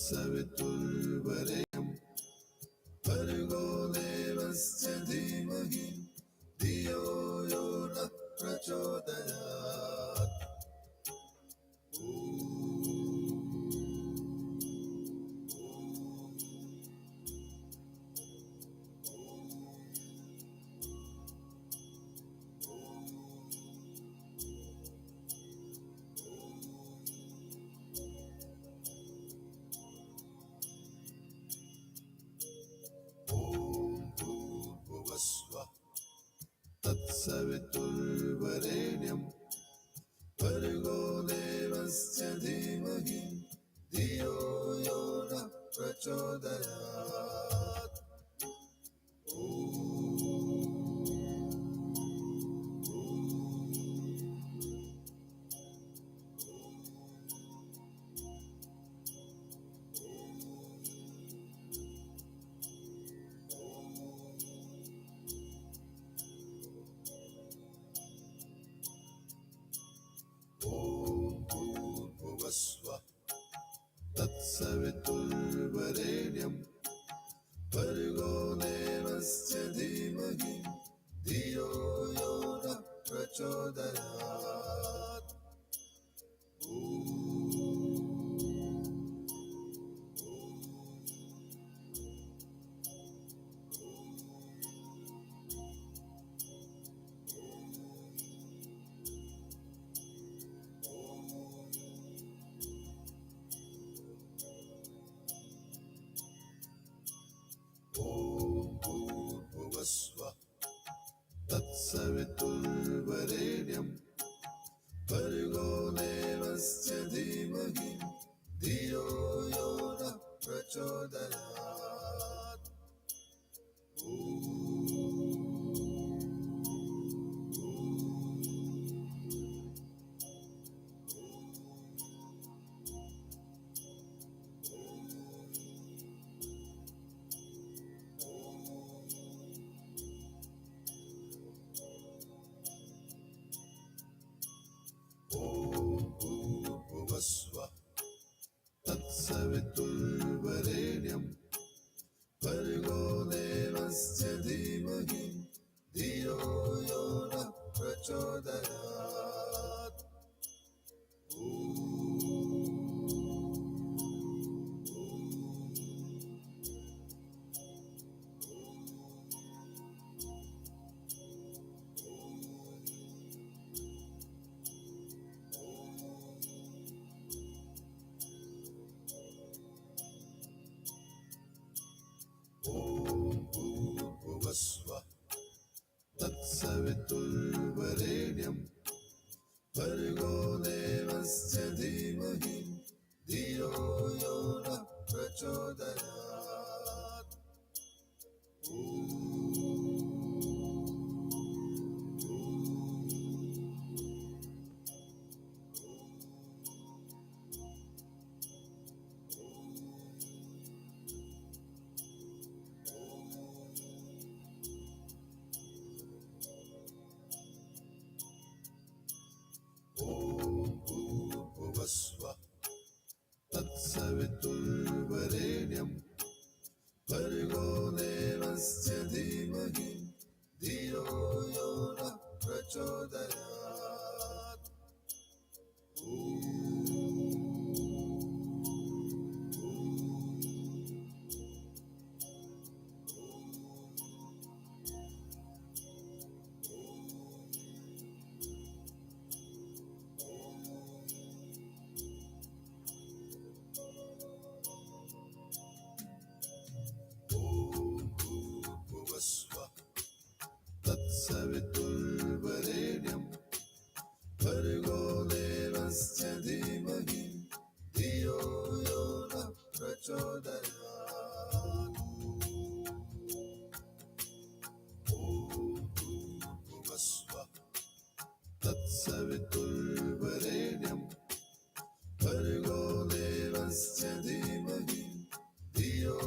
तत्सवितुर्वरेण्यं भर्गो देवस्य धीमहि धियो यो नः प्रचोदयात्। तत्सवितुर्वरेण्यं भर्गो देवस्य धीमहि धियो यो नः प्रचोदयात्। तत्सवितुर्वरेण्यं भर्गो देवस्य धीमहि धियो यो नः प्रचोदयात्। तत्सवितुर्वरेण्यं भर्गो देवस्य धीमहि धियो यो नः प्रचोदयात्। तत्सवितुर्वरेण्यं भर्गो देवस्य धीमहि धियो यो नः प्रचोदयात्। तत्सवितुर्वरेण्यं भर्गो देवस्य धीमहि धियो यो नः प्रचोदयात्। तत्सवितुर्वरेण्यं भर्गो देवस्य धीमहि धियो यो नः प्रचोदयात्। तत्सवितुर्वरेण्यं भर्गो देवस्य धीमहि धियो यो नः प्रचोदयात्। तत्सवितुर्वरेण्यं भर्गो देवस्य धीमहि धियो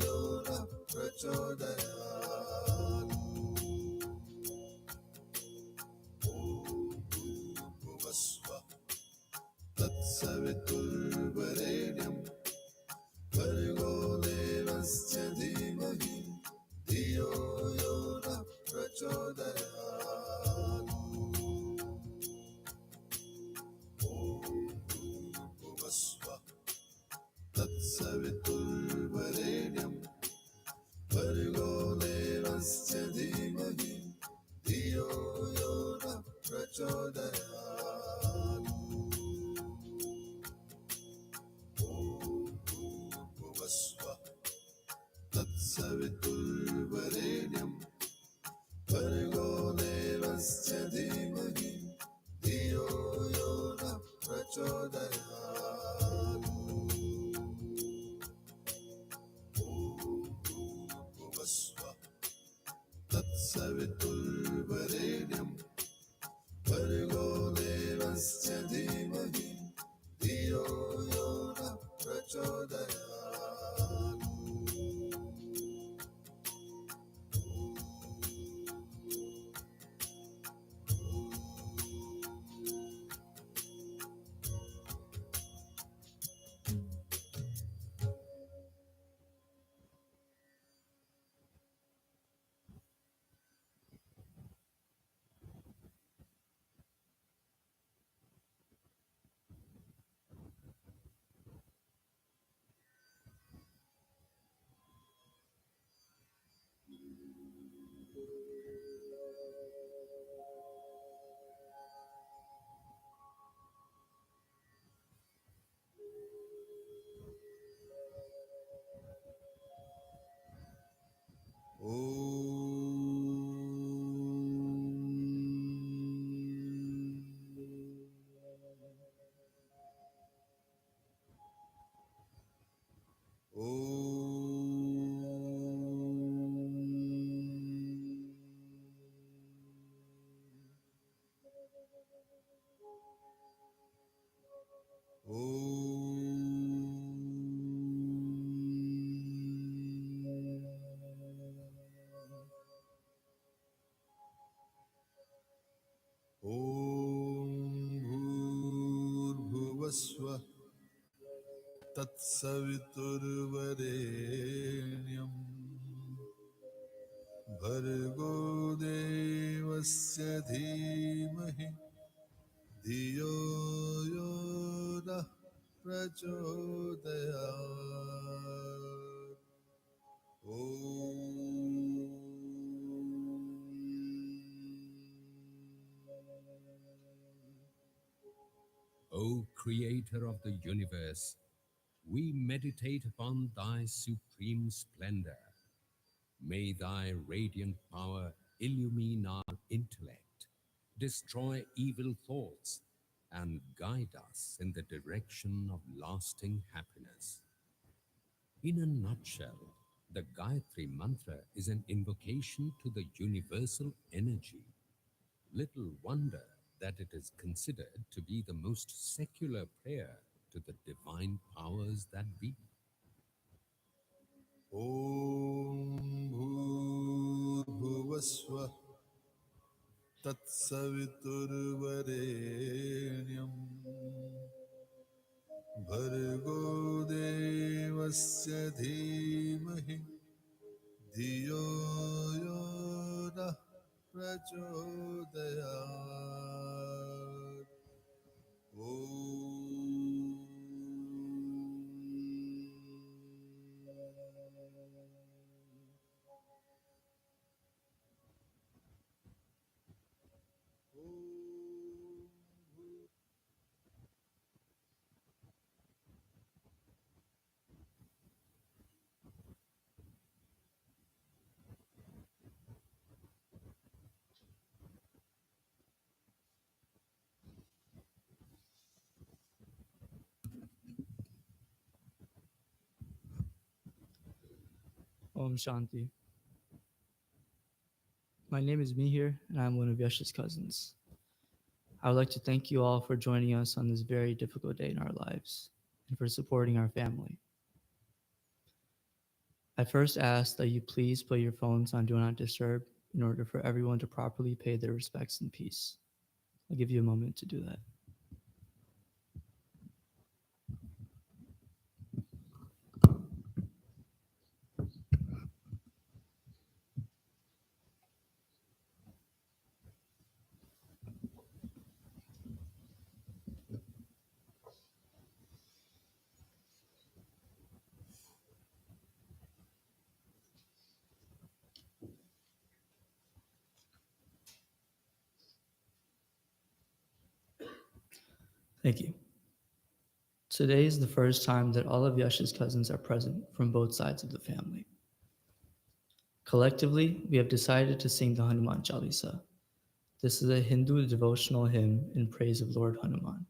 यो नः प्रचोदयात्। तत्सवितुर्वरेण्यं तत्सवितुर्वरेण्यं भर्गो देवस्य धीमहि धियो यो नः प्रचोदयात् ॐ भूर्भुवस्वः तत्सवितुर्वरेण्यं भर्गो देवस्य धीमहि धियो यो नः प्रचोदयात् ॐ भूर्भुवस्वः तत्सवितुर्वरेण्यं भर्गो देवस्य धीमहि धियो यो नः प्रचोदयात् ॐ भूर्भुवस्वः तत्सवितुर्वरेण्यं भर्गो देवस्य धीमहि धियो यो नः प्रचोदयात् ॐ O Creator of the universe, we meditate upon Thy supreme splendor. May Thy radiant power illumine our intellect, destroy evil thoughts, and guide us in the direction of lasting happiness. In a nutshell, the Gayatri Mantra is an invocation to the universal energy. Little wonder that it is considered to be the most secular prayer to the divine powers that be. ॐ भूर्भुवस्वः तत्सवितुर्वरेण्यं भर्गो देवस्य धीमहि धियो यो नः प्रचोदयात् ॐ Om Shanti. My name is Mihir, and I'm one of Yash's cousins. I would like to thank you all for joining us on this very difficult day in our lives and for supporting our family. I first ask that you please put your phones on Do Not Disturb in order for everyone to properly pay their respects in peace. I'll give you a moment to do that. Thank you. Today is the first time that all of Yash's cousins are present from both sides of the family. Collectively, we have decided to sing the Hanuman Chalisa. This is a Hindu devotional hymn in praise of Lord Hanuman.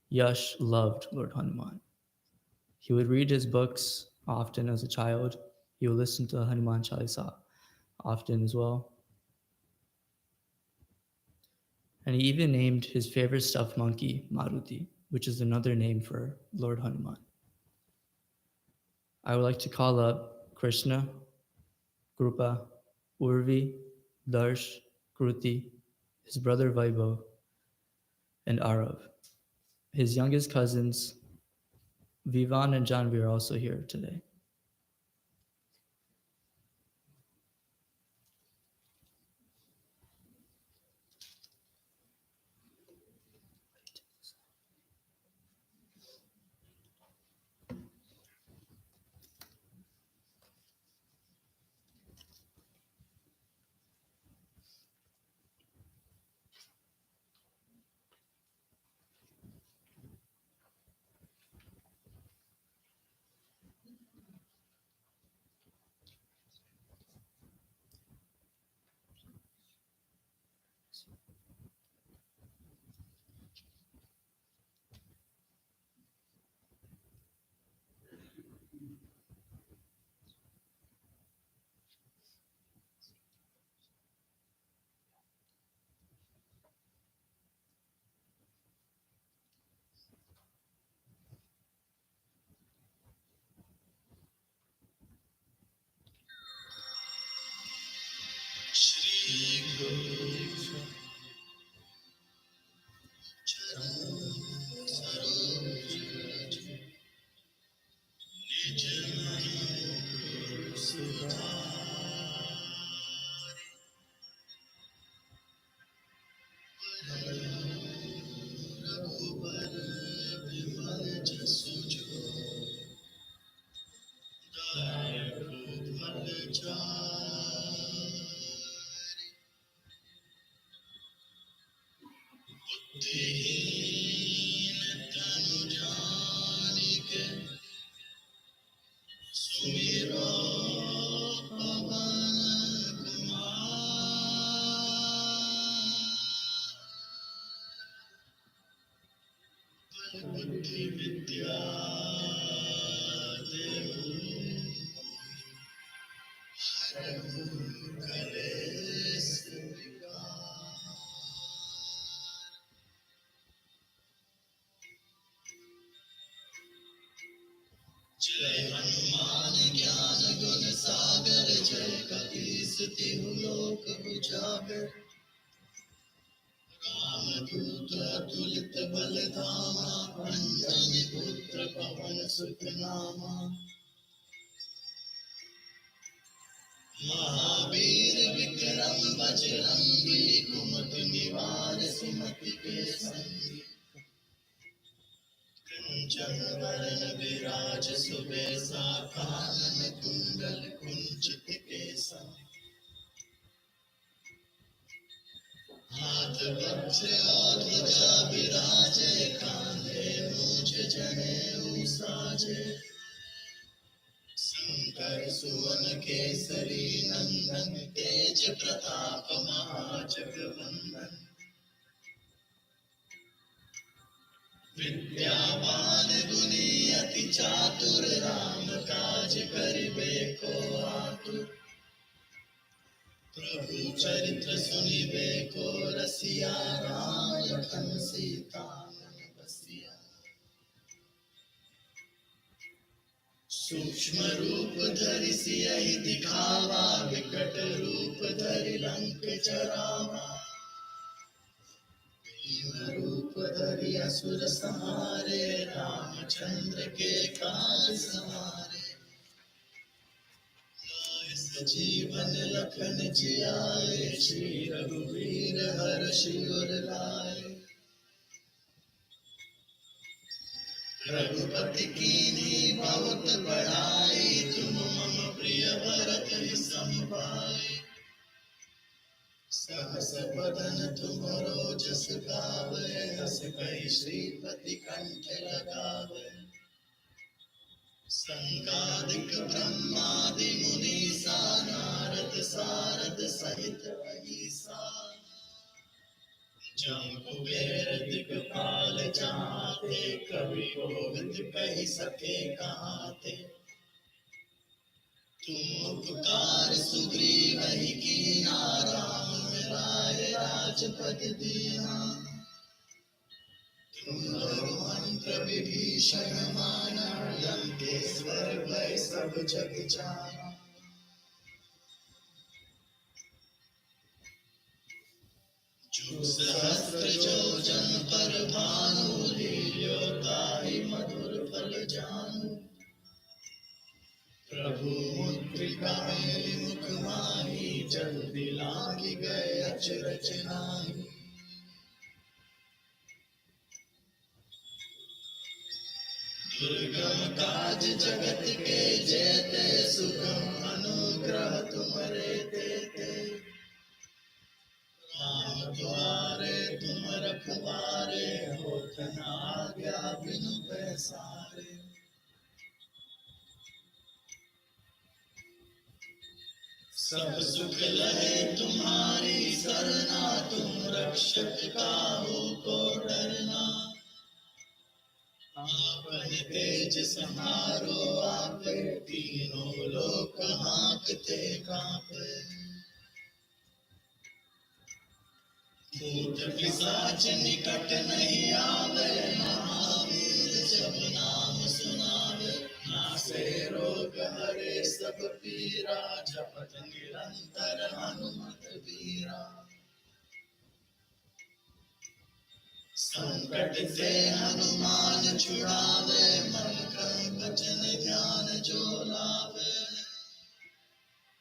Yash loved Lord Hanuman. He would read his books often as a child. He would listen to Hanuman Chalisa often as well. And he even named his favorite stuffed monkey Maruti, which is another name for Lord Hanuman. I would like to call up Krishna, Krupa, Urvi, Darsh, Kruti, his brother Vaibhav, and Arav. His youngest cousins, Vivan and Janvi, are also here today. सहस बदन तुमरो जस गावे, हस कहि श्रीपति कंठ लगावे। संकादिक ब्रह्मादि मुनीसा, नारद सारद सहित अहिसा। जम कुबेर दिगपाल जहाते, कवि कोविद कहि सके कहाते। तुम उपकार सुग्रीवहि कीना, राम मिलाए राजपद दीना। तुम मंत्र विभीषण माना, लंकेश्वर भय सब जग जाना। जो सहस्त्र जो जन पर भानु, लील्यो ताहि मधुर फल जानु। प्रभु मुद्रिका मेलि मुख माहि, जल्दी लांघि गए अचरज नाहि। दुर्गम काज जगत के जेते, सुगम अनुग्रह तुम्हारे तेते। राम द्वारे तुम रखवारे, होत न आज्ञा बिनु पैसारे। सब सुख लहे तुम्हारी सरना, तुम रक्षक काहू को डरना। आपन तेज समारो आपे, तीनों लोक हांकते कांपे। भूत पिशाच निकट नहीं आवे, महावीर जब नाम सुनावे। नासे रोग हरे सब पीरा, जपत निरंतर हनुमत बीरा। संकट से हनुमान छुड़ावे, मन क्रम वचन ध्यान जो लावे।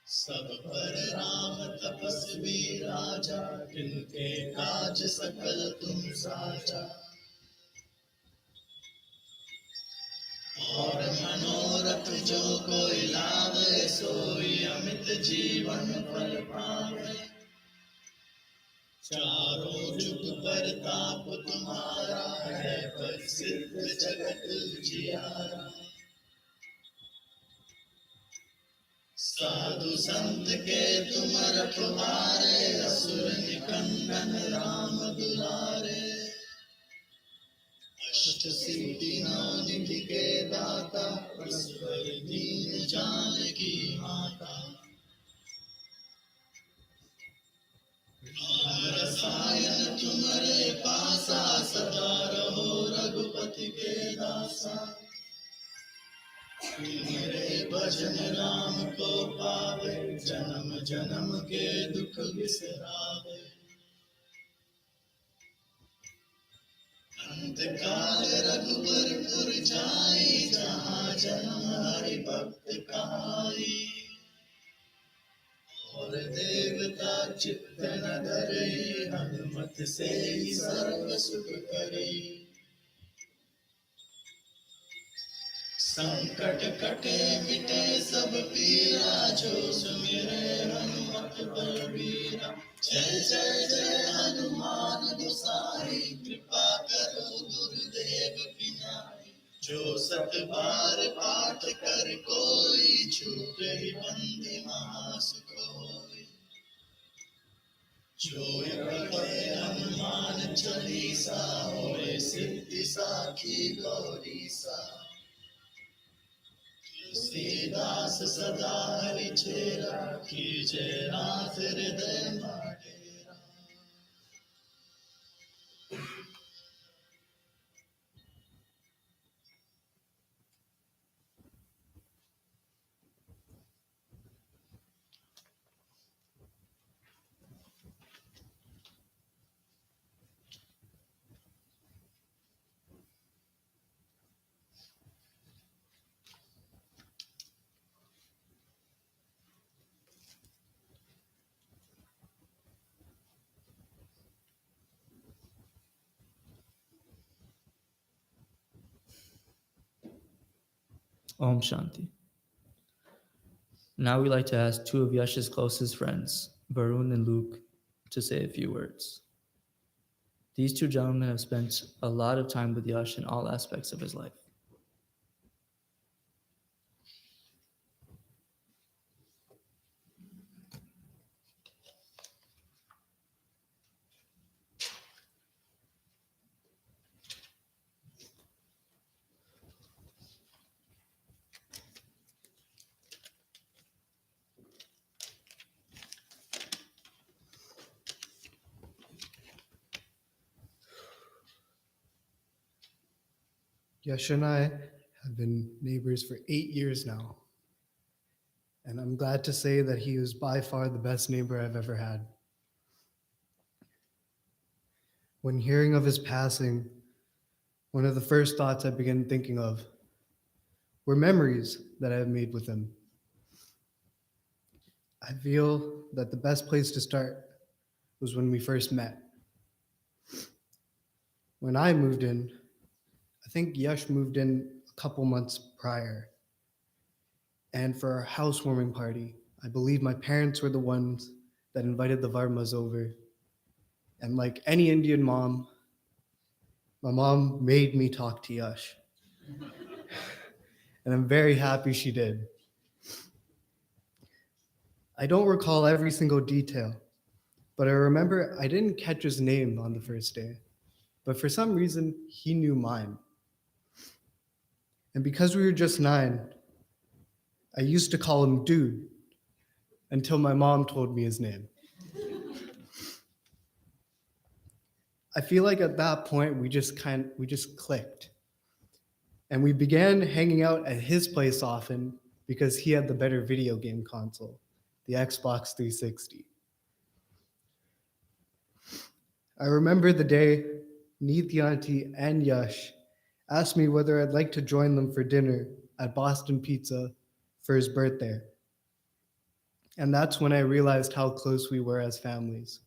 सब पर राम तपस्वी राजा, तिनके काज सकल तुम साजा। और मनोरथ जो कोई लावे, सोई अमित जीवन फल पावे। चारों जुग परताप तुम्हारा, है प्रसिद्ध जगत जियारा। साधु संत के तुम रखवारे, असुर निकंदन राम दुलारे। अष्ट सिद्धि नौ निधि के दाता, ईश्वर दीन जानकी माता। राम रसायन तुम्हारे पासा, सदा रहो रघुपति के दासा। तुम्हारे भजन राम को पावे, जन्म जन्म के दुख बिसरावे। अंत काल रघुबरपुर जाई, जहाँ जन्म हरि भक्त कहाई। और देवता चित्त न धरे, हनुमत से ही सर्व सुख करे। संकट कटे मिटे सब पीरा, जो सुमिरे हनुमत बलबीरा। जय जय जय हनुमान गोसाई, कृपा करो गुरुदेव की नाई। जो सत बार पाठ कर कोई, छूट ही बंदी महासुख होई। जो पढ़े हनुमान चालीसा, होए सिद्धि साखी गौरीसा। तुलसीदास सदा हरि चेरा, कीजे नाथ हृदय डेरा। Om Shanti. Now we like to ask two of Yash's closest friends, Varun and Luke, to say a few words. These two gentlemen have spent a lot of time with Yash in all aspects of his life. Yash and I have been neighbors for 8 years now. And I'm glad to say that he was by far the best neighbor I've ever had. When hearing of his passing, one of the first thoughts I began thinking of were memories that I have made with him. I feel that the best place to start was when we first met. When I moved in, I think Yash moved in a couple months prior. And for our housewarming party, I believe my parents were the ones that invited the Varmas over. And like any Indian mom, my mom made me talk to Yash. And I'm very happy she did. I don't recall every single detail, but I remember I didn't catch his name on the first day. But for some reason, he knew mine. And because we were just 9, I used to call him Dude until my mom told me his name. I feel like at that point we just clicked. And we began hanging out at his place often because he had the better video game console, the Xbox 360. I remember the day Neethi Auntie and Yash asked me whether I'd like to join them for dinner at Boston Pizza for his birthday. And that's when I realized how close we were as families.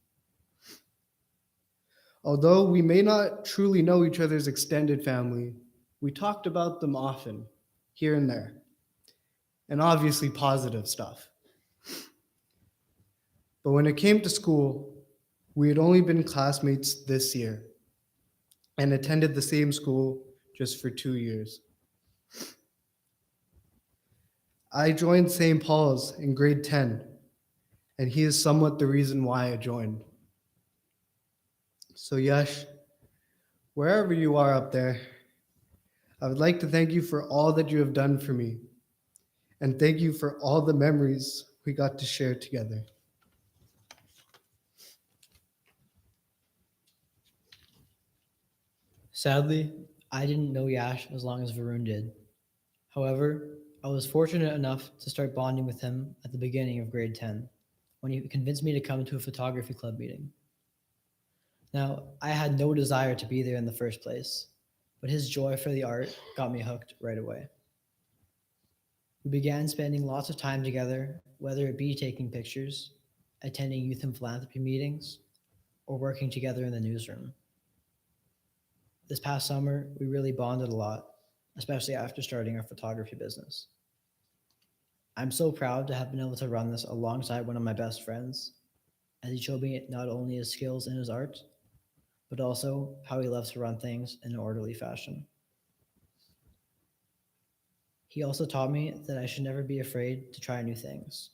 Although we may not truly know each other's extended family, we talked about them often, here and there, and obviously positive stuff. But when it came to school, we had only been classmates this year and attended the same school just for 2 years. I joined St. Paul's in grade 10, and he is somewhat the reason why I joined. So Yash, wherever you are up there, I would like to thank you for all that you have done for me, and thank you for all the memories we got to share together. Sadly, I didn't know Yash as long as Varun did. However, I was fortunate enough to start bonding with him at the beginning of grade 10, when he convinced me to come to a photography club meeting. Now, I had no desire to be there in the first place, but his joy for the art got me hooked right away. We began spending lots of time together, whether it be taking pictures, attending youth and philanthropy meetings, or working together in the newsroom. This past summer, we really bonded a lot, especially after starting our photography business. I'm so proud to have been able to run this alongside one of my best friends, as he showed me not only his skills in his art, but also how he loves to run things in an orderly fashion. He also taught me that I should never be afraid to try new things,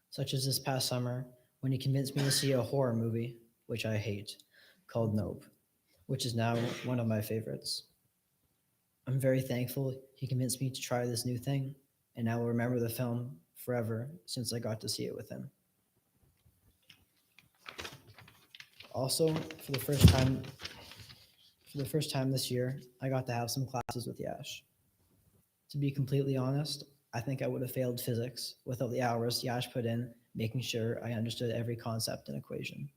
such as this past summer when he convinced me to see a horror movie, which I hate, called Nope, which is now one of my favorites. I'm very thankful he convinced me to try this new thing, and I will remember the film forever since I got to see it with him. Also, for the first time this year, I got to have some classes with Yash. To be completely honest, I think I would have failed physics without the hours Yash put in making sure I understood every concept and equation.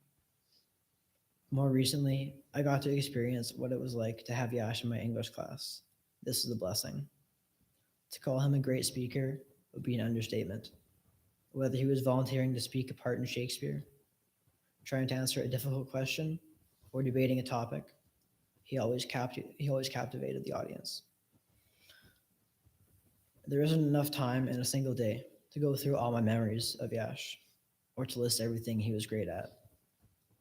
More recently, I got to experience what it was like to have Yash in my English class. This is a blessing. To call him a great speaker would be an understatement. Whether he was volunteering to speak a part in Shakespeare, trying to answer a difficult question, or debating a topic, he always captivated the audience. There isn't enough time in a single day to go through all my memories of Yash, or to list everything he was great at.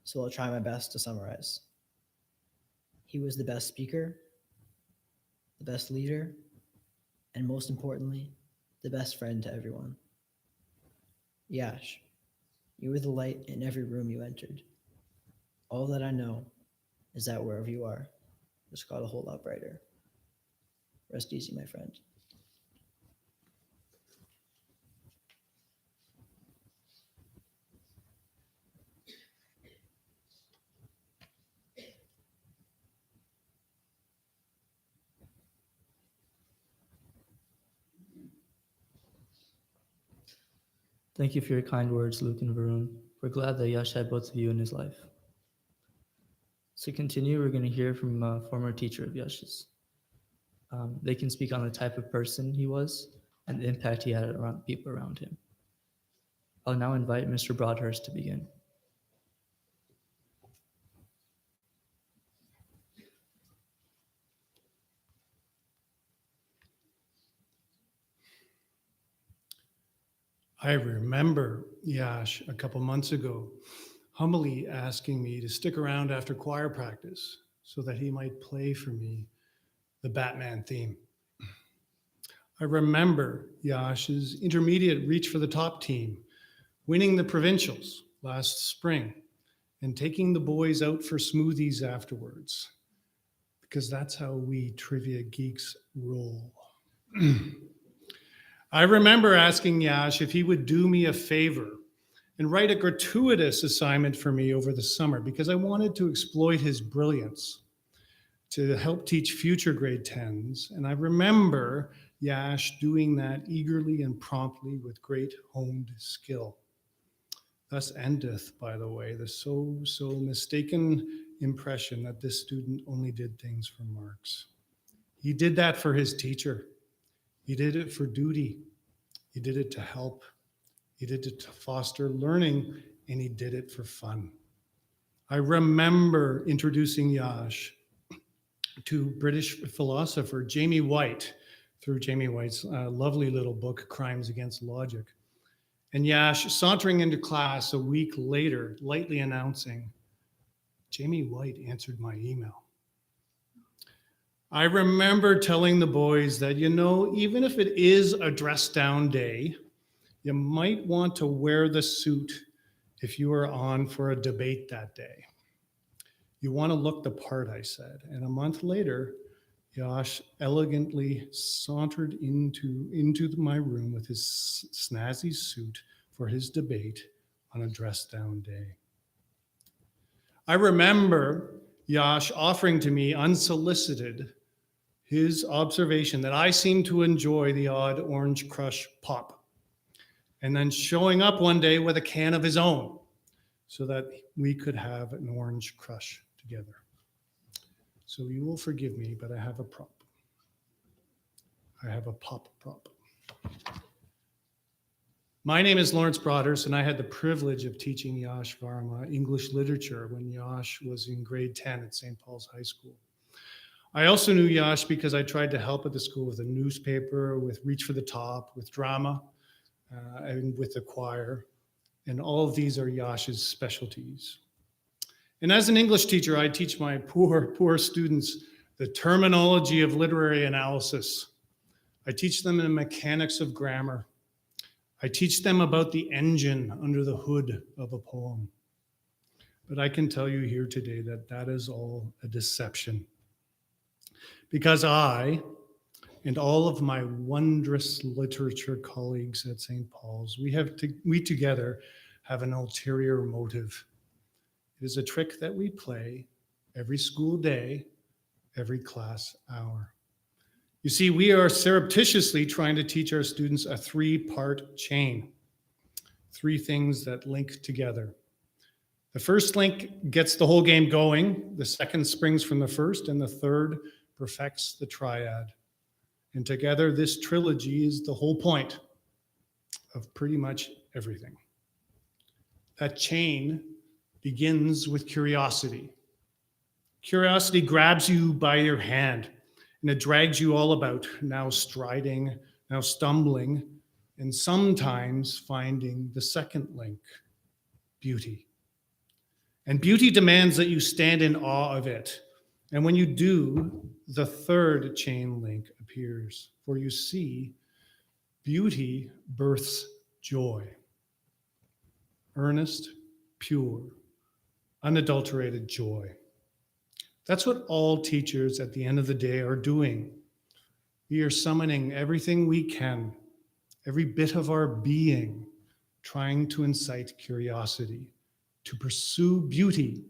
so I'll try my best to summarize. He was the best speaker, the best leader, and most importantly, the best friend to everyone. Yash, you were the light in every room you entered. All that I know is that wherever you are, it's got a whole lot brighter. Rest easy, my friend. Thank you for your kind words, Luke and Varun. We're glad that Yash had both of you in his life. To continue, we're going to hear from a former teacher of Yash's. They can speak on the type of person he was and the impact he had around people around him. I'll now invite Mr. Broadhurst to begin. I remember Yash a couple months ago humbly asking me to stick around after choir practice so that he might play for me the Batman theme. I remember Yash's intermediate reach for the top team, winning the provincials last spring and taking the boys out for smoothies afterwards, because that's how we trivia geeks roll. I remember asking Yash if he would do me a favor and write a gratuitous assignment for me over the summer, because I wanted to exploit his brilliance to help teach future grade 10s. And I remember Yash doing that eagerly and promptly with great honed skill. Thus endeth, by the way, the so mistaken impression that this student only did things for marks. He did that for his teacher. He did it for duty. He did it to help. He did it to foster learning, and he did it for fun. I remember introducing Yash to British philosopher Jamie White through Jamie White's lovely little book, Crimes Against Logic. And Yash sauntering into class a week later, lightly announcing, Jamie White answered my email. I remember telling the boys that, even if it is a dress down day, you might want to wear the suit if you are on for a debate that day. You want to look the part, I said. And a month later, Yash elegantly sauntered into my room with his snazzy suit for his debate on a dress down day. I remember Yash offering to me unsolicited his observation that I seemed to enjoy the odd Orange Crush pop, and then showing up one day with a can of his own so that we could have an Orange Crush together. So you will forgive me, but I have a prop. I have a pop prop. My name is Lawrence Broadhurst, and I had the privilege of teaching Yash Varma English literature when Yash was in grade 10 at St. Paul's High School. I also knew Yash because I tried to help at the school with a newspaper, with Reach for the Top, with drama, and with the choir. And all of these are Yash's specialties. And as an English teacher, I teach my poor students the terminology of literary analysis. I teach them the mechanics of grammar. I teach them about the engine under the hood of a poem. But I can tell you here today that that is all a deception. Because I and all of my wondrous literature colleagues at St. Paul's, we together have an ulterior motive. It is a trick that we play every school day, every class hour. You see, we are surreptitiously trying to teach our students a three-part chain, three things that link together. The first link gets the whole game going, the second springs from the first, and the third perfects the triad. And together, this trilogy is the whole point of pretty much everything. That chain begins with curiosity. Curiosity grabs you by your hand, and it drags you all about, now striding, now stumbling, and sometimes finding the second link, beauty. And beauty demands that you stand in awe of it. And when you do, the third chain link appears. For you see, beauty births joy. Earnest, pure, unadulterated joy. That's what all teachers at the end of the day are doing. We are summoning everything we can, every bit of our being, trying to incite curiosity, to pursue beauty,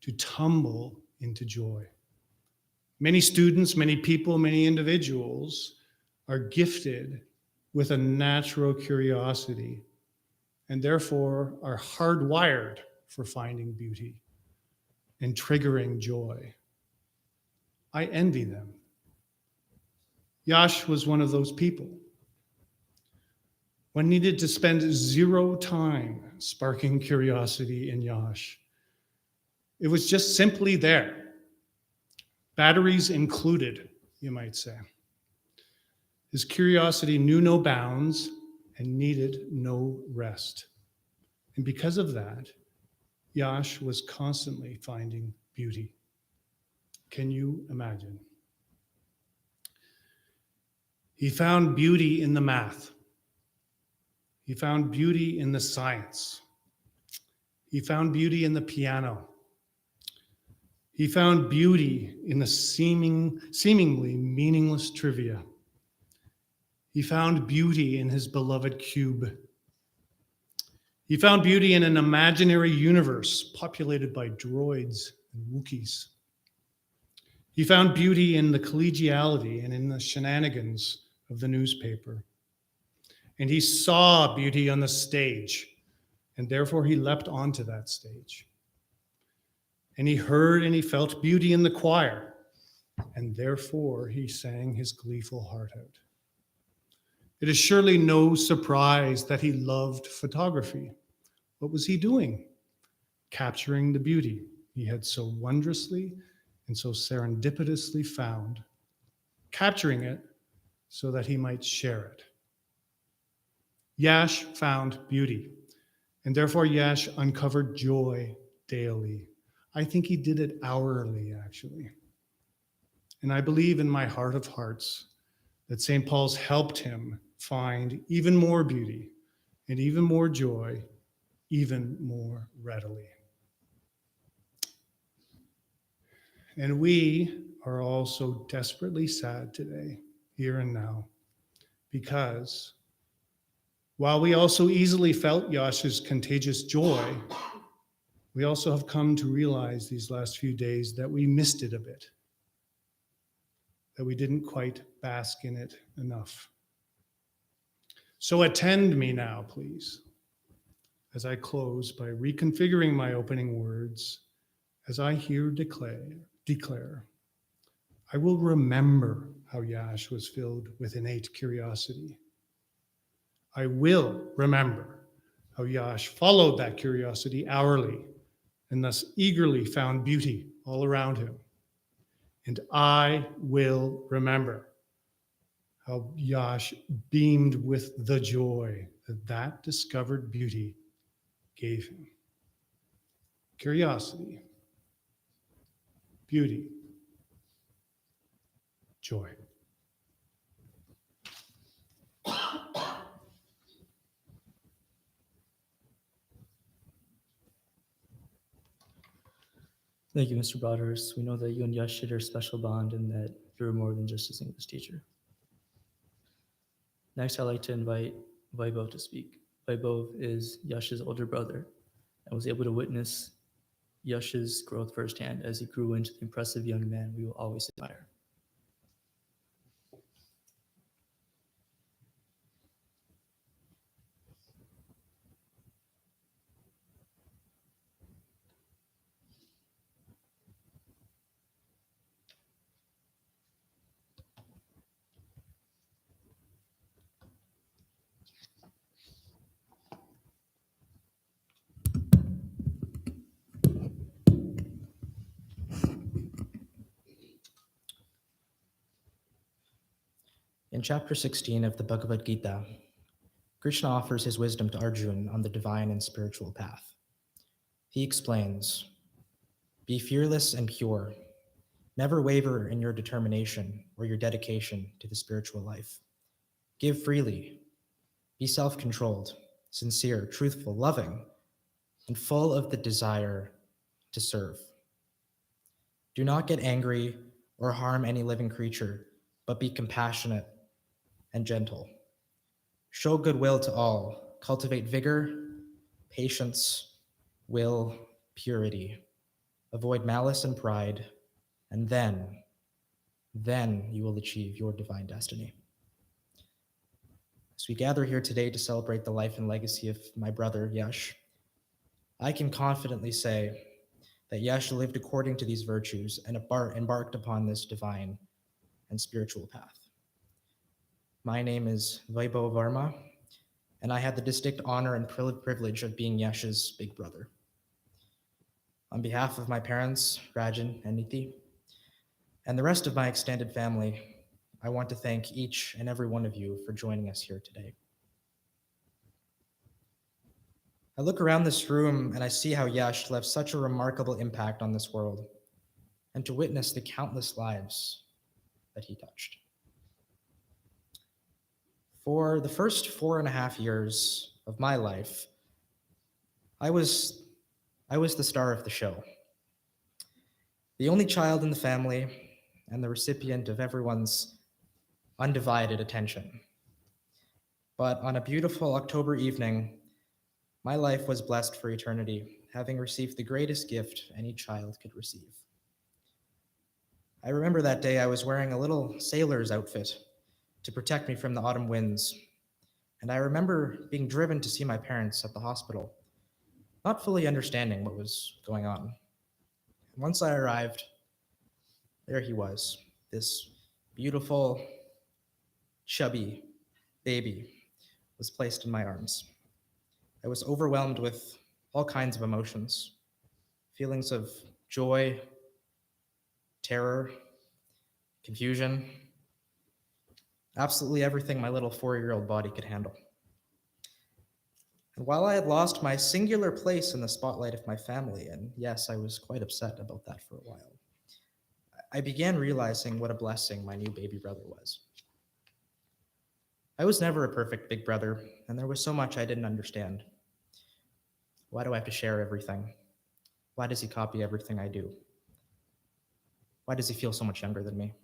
to tumble into joy. Many students, many people, many individuals are gifted with a natural curiosity and therefore are hardwired for finding beauty and triggering joy. I envy them. Yash was one of those people. One needed to spend 0 time sparking curiosity in Yash. It was just simply there. Batteries included, you might say. His curiosity knew no bounds and needed no rest. And because of that, Yash was constantly finding beauty. Can you imagine? He found beauty in the math. He found beauty in the science. He found beauty in the piano. He found beauty in the seemingly meaningless trivia. He found beauty in his beloved cube. He found beauty in an imaginary universe populated by droids and Wookiees. He found beauty in the collegiality and in the shenanigans of the newspaper. And he saw beauty on the stage, and therefore he leapt onto that stage. And he heard and he felt beauty in the choir, and therefore he sang his gleeful heart out. It is surely no surprise that he loved photography. What was he doing? Capturing the beauty he had so wondrously and so serendipitously found, capturing it so that he might share it. Yash found beauty, and therefore Yash uncovered joy daily. I think he did it hourly, actually. And I believe in my heart of hearts that St. Paul's helped him find even more beauty and even more joy, even more readily. And we are all so desperately sad today, here and now, because while we also easily felt Yash's contagious joy, we also have come to realize these last few days that we missed it a bit, that we didn't quite bask in it enough. So attend me now, please, as I close by reconfiguring my opening words as I here declare, I will remember how Yash was filled with innate curiosity. I will remember how Yash followed that curiosity hourly and thus eagerly found beauty all around him. And I will remember how Yash beamed with the joy that discovered beauty gave him. Curiosity, beauty, joy. Thank you, Mr. Broadhurst. We know that you and Yash shared a special bond and that you're more than just his English teacher. Next, I'd like to invite Vaibhav to speak. Vaibhav is Yash's older brother and was able to witness Yash's growth firsthand as he grew into the impressive young man we will always admire. In chapter 16 of the Bhagavad Gita, Krishna offers his wisdom to Arjuna on the divine and spiritual path. He explains, "Be fearless and pure. Never waver in your determination or your dedication to the spiritual life. Give freely. Be self-controlled, sincere, truthful, loving, and full of the desire to serve. Do not get angry or harm any living creature, but be compassionate and gentle. Show goodwill to all. Cultivate vigor, patience, will, purity. Avoid malice and pride, and then you will achieve your divine destiny." As we gather here today to celebrate the life and legacy of my brother, Yash, I can confidently say that Yash lived according to these virtues and embarked upon this divine and spiritual path. My name is Varma, and I had the distinct honor and privilege of being Yash's big brother. On behalf of my parents, Rajan and Niti, and the rest of my extended family, I want to thank each and every one of you for joining us here today. I look around this room and I see how Yash left such a remarkable impact on this world, and to witness the countless lives that he touched. For the first 4.5 years of my life, I was the star of the show, the only child in the family and the recipient of everyone's undivided attention. But on a beautiful October evening, my life was blessed for eternity, having received the greatest gift any child could receive. I remember that day I was wearing a little sailor's outfit to protect me from the autumn winds, and I remember being driven to see my parents at the hospital, not fully understanding what was going on. Once I arrived, there he was, this beautiful, chubby baby was placed in my arms. I was overwhelmed with all kinds of emotions, feelings of joy, terror, confusion, absolutely everything my little 4-year-old body could handle. And while I had lost my singular place in the spotlight of my family, and yes, I was quite upset about that for a while, I began realizing what a blessing my new baby brother was. I was never a perfect big brother, and there was so much I didn't understand. Why do I have to share everything? Why does he copy everything I do? Why does he feel so much younger than me?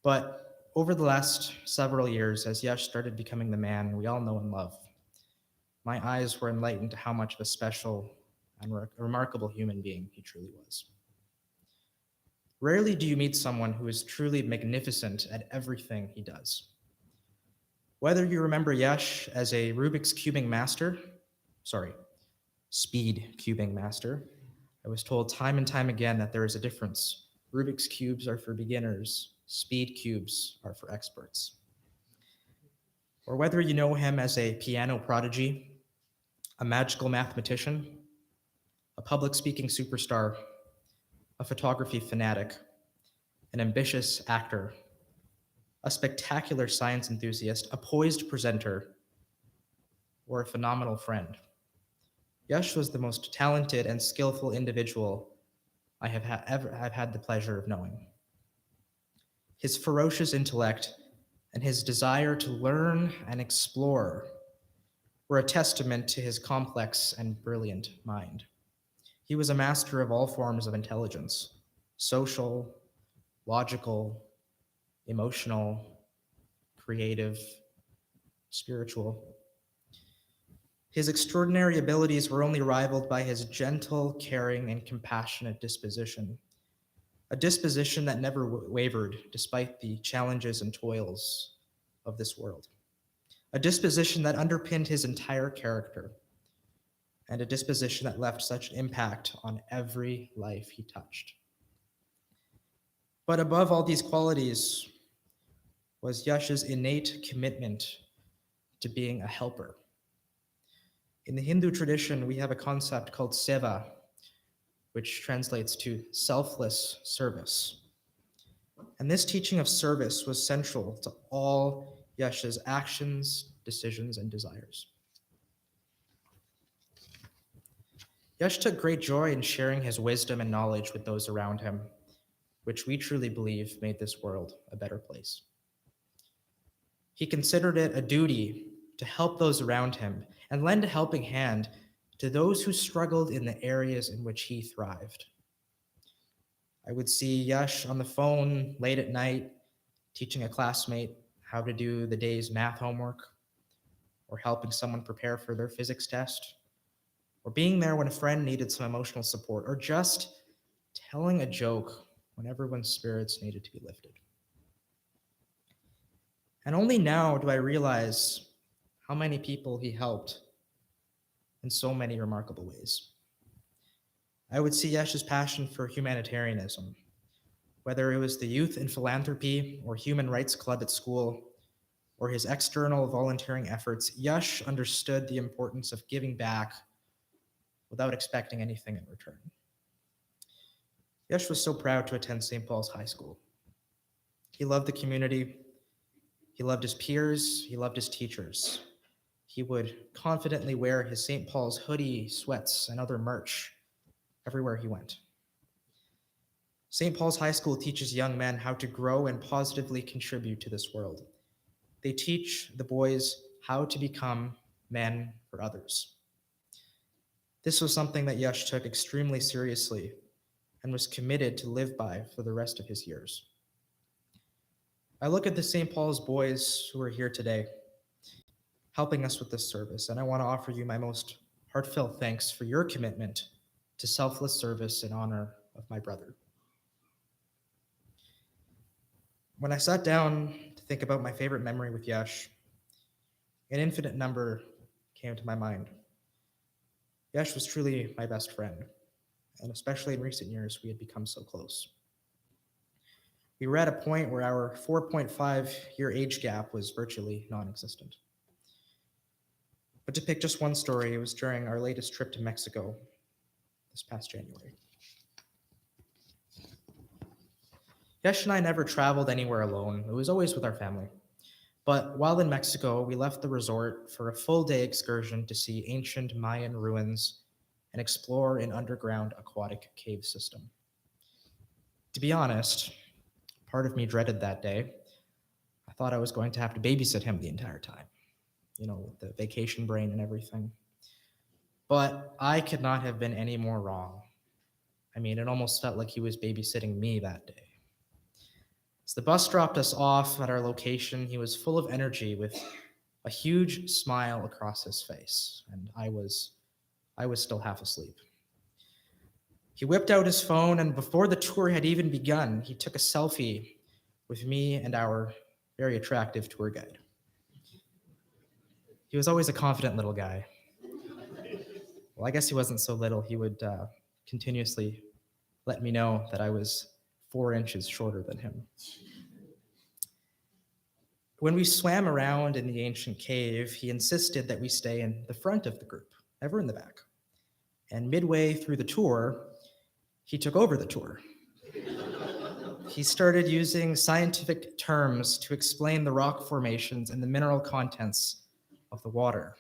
But over the last several years, as Yash started becoming the man we all know and love, my eyes were enlightened to how much of a special and remarkable human being he truly was. Rarely do you meet someone who is truly magnificent at everything he does. Whether you remember Yash as a speed cubing master, I was told time and time again that there is a difference. Rubik's cubes are for beginners, speed cubes are for experts. Or whether you know him as a piano prodigy, a magical mathematician, a public speaking superstar, a photography fanatic, an ambitious actor, a spectacular science enthusiast, a poised presenter, or a phenomenal friend. Yash was the most talented and skillful individual I have ever had the pleasure of knowing. His ferocious intellect and his desire to learn and explore were a testament to his complex and brilliant mind. He was a master of all forms of intelligence: social, logical, emotional, creative, spiritual. His extraordinary abilities were only rivaled by his gentle, caring, and compassionate disposition, a disposition that never wavered despite the challenges and toils of this world, a disposition that underpinned his entire character, and a disposition that left such an impact on every life he touched. But above all these qualities was Yash's innate commitment to being a helper. In the Hindu tradition, we have a concept called seva, which translates to selfless service. And this teaching of service was central to all Yash's actions, decisions, and desires. Yash took great joy in sharing his wisdom and knowledge with those around him, which we truly believe made this world a better place. He considered it a duty to help those around him and lend a helping hand to those who struggled in the areas in which he thrived. I would see Yash on the phone late at night, teaching a classmate how to do the day's math homework, or helping someone prepare for their physics test, or being there when a friend needed some emotional support, or just telling a joke when everyone's spirits needed to be lifted. And only now do I realize how many people he helped in so many remarkable ways. I would see Yash's passion for humanitarianism, whether it was the youth in philanthropy or human rights club at school, or his external volunteering efforts. Yash understood the importance of giving back without expecting anything in return. Yash was so proud to attend St. Paul's High School. He loved the community, he loved his peers, he loved his teachers. He would confidently wear his St. Paul's hoodie, sweats, and other merch everywhere he went. St. Paul's High School teaches young men how to grow and positively contribute to this world. They teach the boys how to become men for others. This was something that Yash took extremely seriously and was committed to live by for the rest of his years. I look at the St. Paul's boys who are here today, helping us with this service, and I want to offer you my most heartfelt thanks for your commitment to selfless service in honor of my brother. When I sat down to think about my favorite memory with Yash, an infinite number came to my mind. Yash was truly my best friend, and especially in recent years, we had become so close. We were at a point where our 4.5-year age gap was virtually non-existent. But to pick just one story, it was during our latest trip to Mexico this past January. Yash and I never traveled anywhere alone. It was always with our family. But while in Mexico, we left the resort for a full-day excursion to see ancient Mayan ruins and explore an underground aquatic cave system. To be honest, part of me dreaded that day. I thought I was going to have to babysit him the entire time, with the vacation brain and everything. But I could not have been any more wrong. I mean, it almost felt like he was babysitting me that day. As the bus dropped us off at our location, he was full of energy with a huge smile across his face, and I was still half asleep. He whipped out his phone, and before the tour had even begun, he took a selfie with me and our very attractive tour guide. He was always a confident little guy. Well, I guess he wasn't so little. He would continuously let me know that I was 4 inches shorter than him. When we swam around in the ancient cave, he insisted that we stay in the front of the group, never in the back. And midway through the tour, he took over the tour. He started using scientific terms to explain the rock formations and the mineral contents of the water.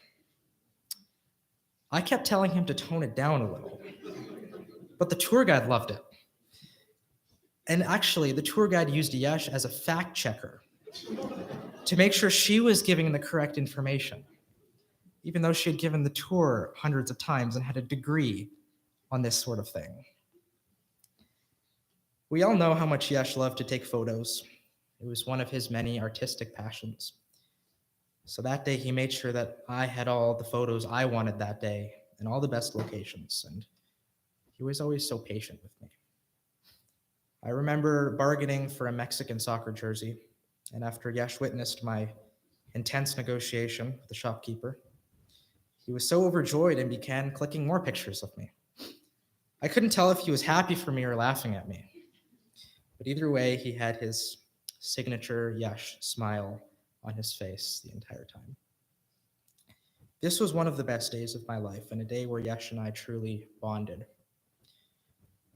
I kept telling him to tone it down a little, but the tour guide loved it. And actually, the tour guide used Yash as a fact checker to make sure she was giving the correct information, even though she had given the tour hundreds of times and had a degree on this sort of thing. We all know how much Yash loved to take photos. It was one of his many artistic passions. So that day, he made sure that I had all the photos I wanted that day in all the best locations, and he was always so patient with me. I remember bargaining for a Mexican soccer jersey, and after Yash witnessed my intense negotiation with the shopkeeper, he was so overjoyed and began clicking more pictures of me. I couldn't tell if he was happy for me or laughing at me, but either way, he had his signature Yash smile on his face the entire time. This was one of the best days of my life, and a day where Yash and I truly bonded.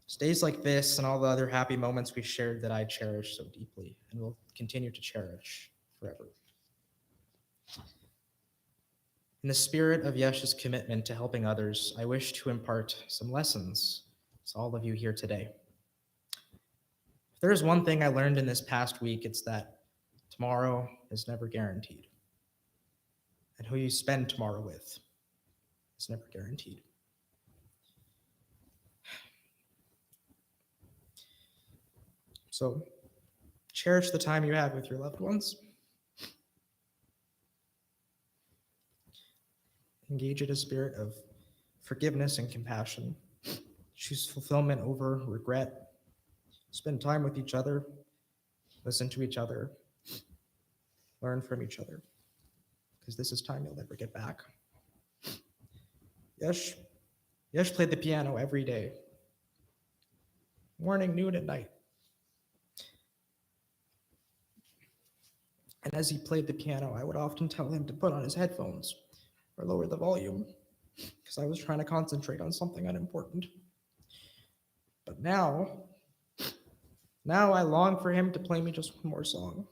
It's days like this and all the other happy moments we shared that I cherish so deeply and will continue to cherish forever. In the spirit of Yash's commitment to helping others, I wish to impart some lessons to all of you here today. If there is one thing I learned in this past week, it's that tomorrow is never guaranteed. And who you spend tomorrow with is never guaranteed. So cherish the time you have with your loved ones. Engage in a spirit of forgiveness and compassion. Choose fulfillment over regret. Spend time with each other. Listen to each other. Learn from each other. Because this is time you'll never get back. Yash played the piano every day. Morning, noon, and night. And as he played the piano, I would often tell him to put on his headphones or lower the volume because I was trying to concentrate on something unimportant. But now I long for him to play me just one more song.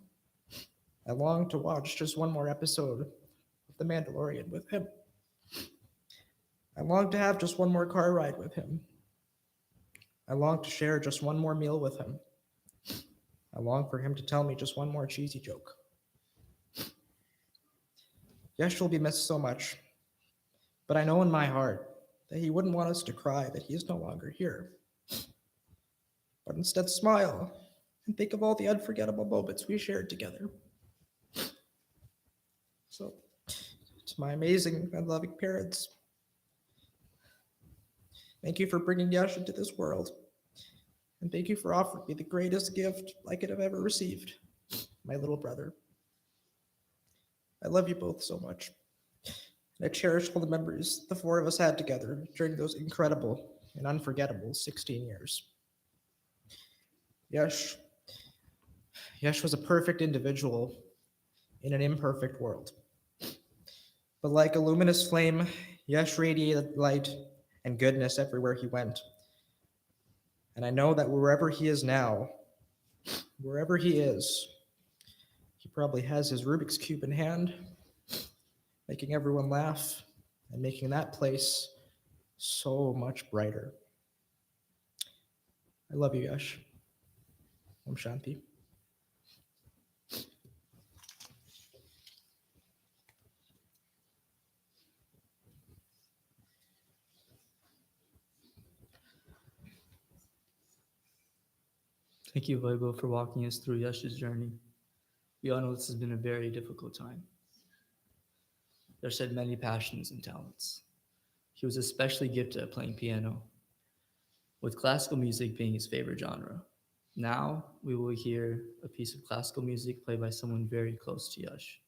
I long to watch just one more episode of The Mandalorian with him. I long to have just one more car ride with him. I long to share just one more meal with him. I long for him to tell me just one more cheesy joke. Yash will be missed so much, but I know in my heart that he wouldn't want us to cry that he is no longer here, but instead smile and think of all the unforgettable moments we shared together. So, to my amazing and loving parents, thank you for bringing Yash into this world, and thank you for offering me the greatest gift I could have ever received, my little brother. I love you both so much. And I cherish all the memories the four of us had together during those incredible and unforgettable 16 years. Yash was a perfect individual in an imperfect world. But like a luminous flame, Yash radiated light and goodness everywhere he went. And I know that wherever he is now, wherever he is, he probably has his Rubik's Cube in hand, making everyone laugh and making that place so much brighter. I love you, Yash. Om Shanti. Thank you, Vaibhav, for walking us through Yash's journey. We all know this has been a very difficult time. Yash had many passions and talents. He was especially gifted at playing piano, with classical music being his favorite genre. Now, we will hear a piece of classical music played by someone very close to Yash.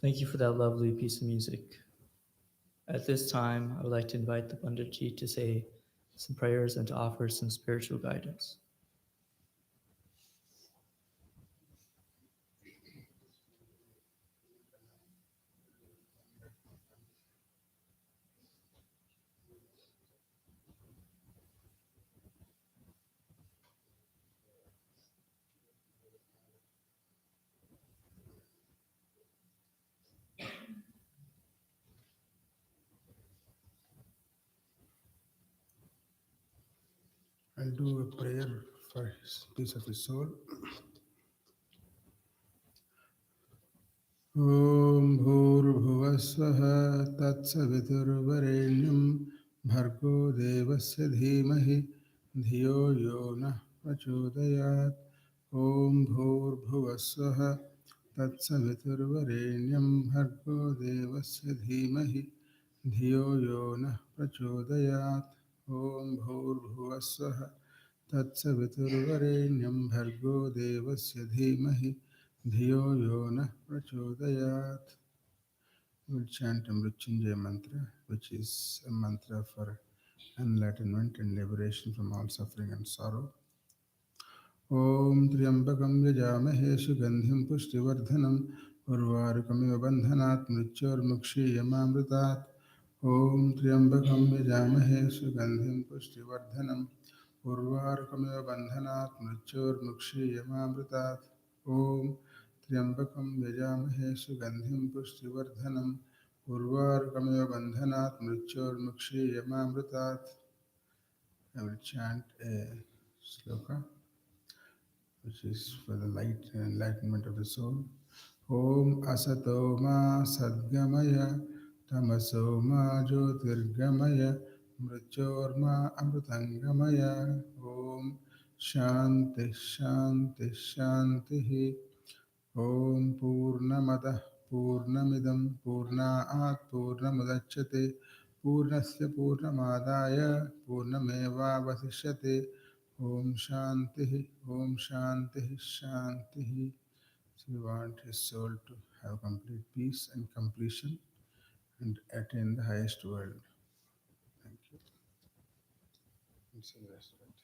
Thank you for that lovely piece of music. At this time, I would like to invite the Panditji to say some prayers and to offer some spiritual guidance. I'll do a prayer for his peace of his soul. ॐ भूर्भुवस्वः तत्सवितुर्वरेण्यं भर्गो देवस्य धीमहि धियो यो नः प्रचोदयात् ॐ भूर्भुवस्वः तत्सवितुर्वरेण्यं भर्गो देवस्य धीमहि धियो यो नः प्रचोदयात् ॐ भूर्भुवस्वः तत्सवितुर्वरेण्यं भर्गो देवस्य धीमहि धियो यो नः प्रचोदयात्. We will chant Mrityunjaya mantra, which is a mantra for enlightenment and liberation from all suffering and sorrow. Om Triambakam Yajamahe Sugandhim Pushtivardhanam Urvarukamiva Bandhanat Mrityurmukshiyamamritat. Om Triambakam Yajamahe Sugandhim Pushtivardhanam Urvarukamiva Bandhanat Mrityurmukshiyamamritat. Om Triambakam Yajamahe Sugandhim Pushtivardhanam Urvarukamiva Bandhanat Mrityurmukshiyamamritat. I will chant a sloka which is for the light and enlightenment of the soul. Om Asato Ma Sadgamaya Tamaso Ma Jyotirgamaya Mrichorma Amrutangamaya. Om Shanti Shanti Shanti. Om Purnamadah Purnamidam Purnaat Purnamudachyate Purnasya Purnamadaya Purnameva Vasishyate. Om Shanti, Om Shanti, Shanti. So we want his soul to have complete peace and completion and attain the highest world. Thank you. And say the rest of it.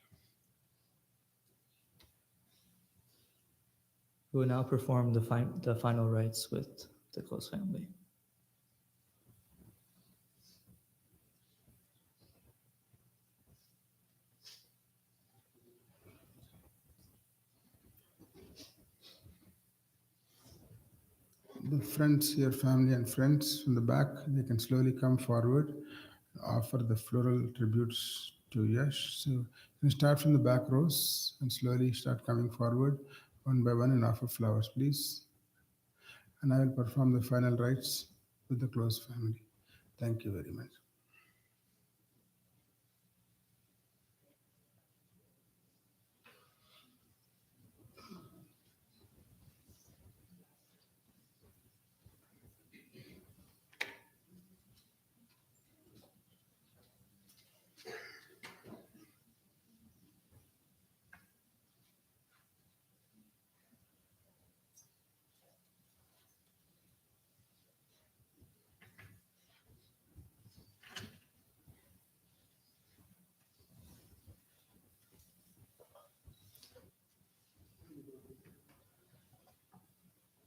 We will now perform the final rites with the close family. The friends, your family and friends from the back, they can slowly come forward, offer the floral tributes to Yash. So you can start from the back rows and slowly start coming forward one by one and offer flowers, please. And I will perform the final rites with the close family. Thank you very much.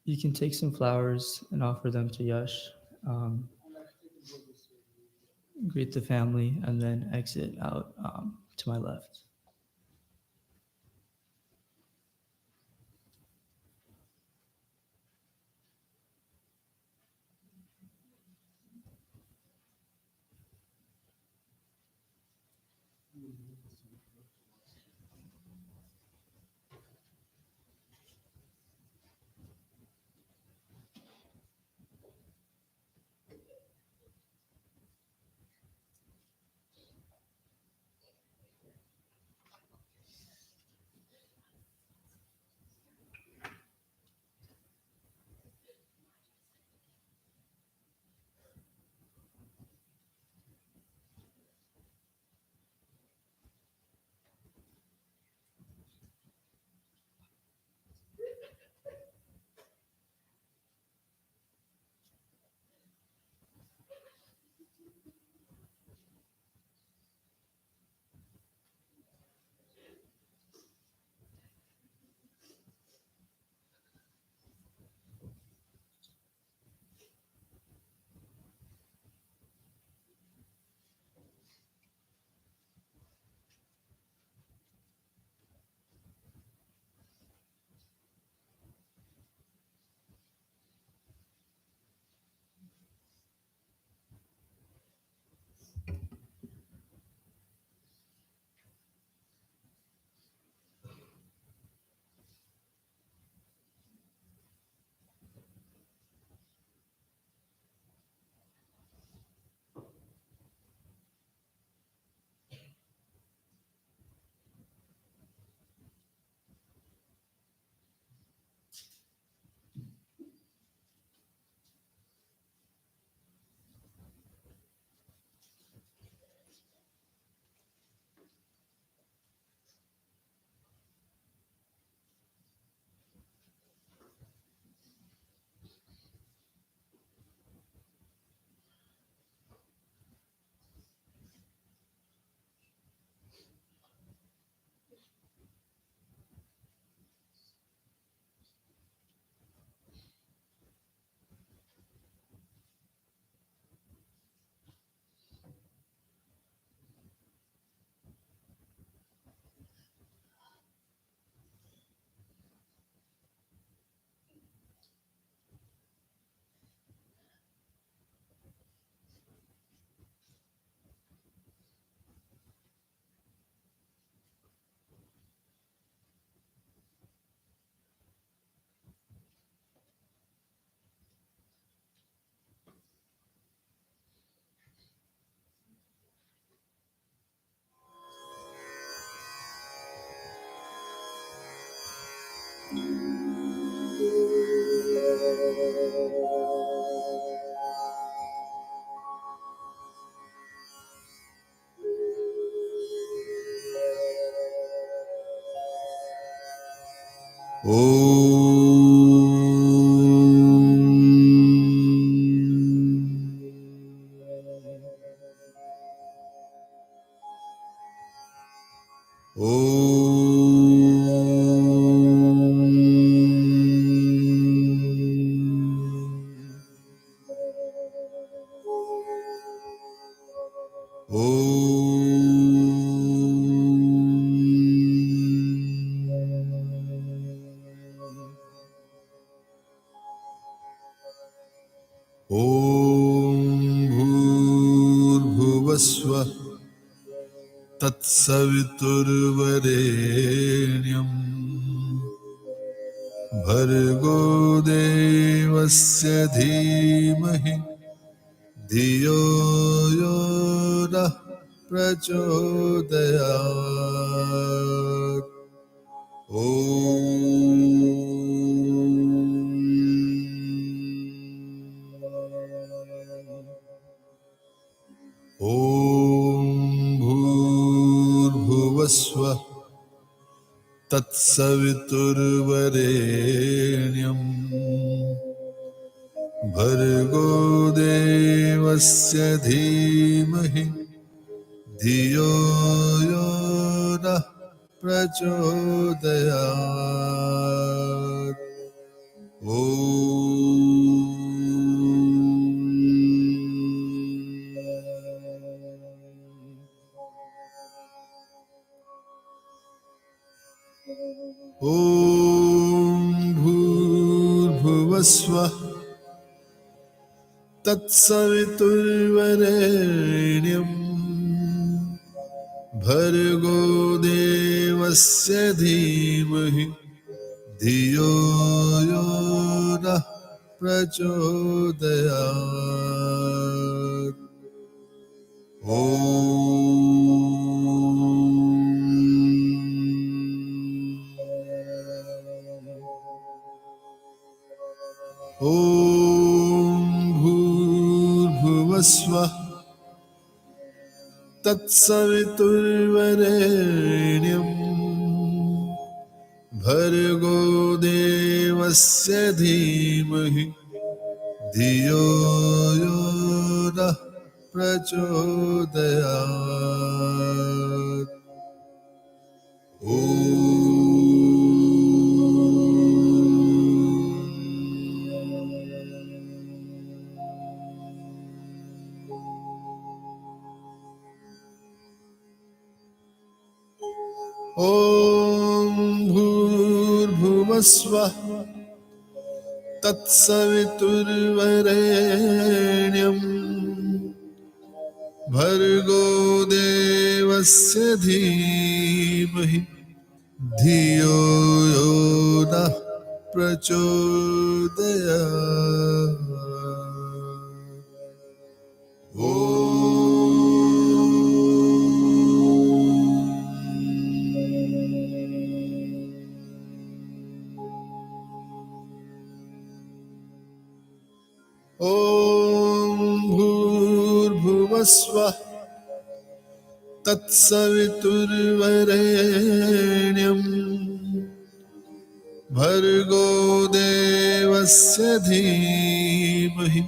You can take some flowers and offer them to Yash. Greet the family and then exit out to my left. भूर्भुवस्वः तत्सवितुर्वरेण्यम् भर्गो देवस्य धीमहि धियो यो नः प्रचोदयात्। ॐ भूर्भुवस्वः तत्सवितुर्वरेण्यम् भर्गो देवस्य धीमहि धियो यो नः प्रचोदयात्। ॐ भूर्भुवस्वः तत्सवितुर्वरेण्यम् भर्गो देवस्य धीमहि धियो यो नः प्रचोदयात्। ॐ भूर्भुवस्वः तत्सवितुर्वरेण्यम् भर्गो देवस्य धीमहि धियो यो नः प्रचोदयात्। ॐ भूर्भुवस्वः तत्सवितुर्वरेण्यम् भर्गो देवस्य धीमहि धियो यो नः प्रचोदयात्। ॐ भूर्भुवस्वः तत्सवितुर्वरेण्यम् भर्गो देवस्य धीमहि